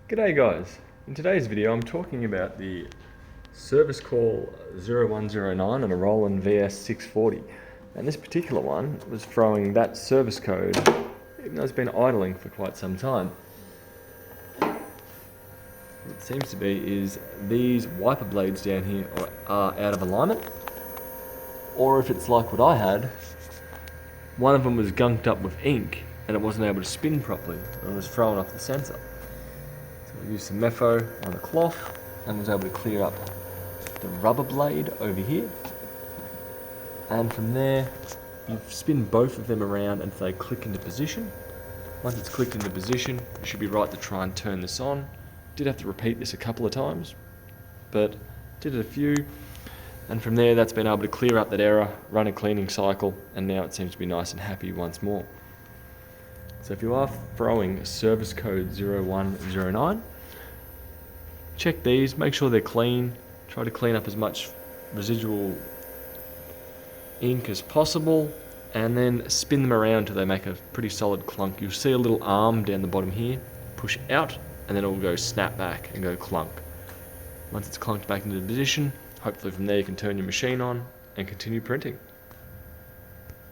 G'day guys, in today's video I'm talking about the service call 0109 on a Roland VS640, and this particular one was throwing that service code even though it's been idling for quite some time. What it seems to be is these wiper blades down here are out of alignment, or if it's like what I had, one of them was gunked up with ink and it wasn't able to spin properly and it was throwing off the sensor. So I used some Mefo on a cloth and was able to clear up the rubber blade over here. And from there, you spin both of them around until they click into position. Once it's clicked into position, you should be right to try and turn this on. Did have to repeat this a couple of times, but did it a few. And from there, that's been able to clear up that error, run a cleaning cycle, and now it seems to be nice and happy once more. So if you are throwing service code 0109, check these, make sure they're clean, try to clean up as much residual ink as possible, and then spin them around till they make a pretty solid clunk. You'll see a little arm down the bottom here, push out, and then it will go snap back and go clunk. Once it's clunked back into the position, hopefully from there you can turn your machine on and continue printing.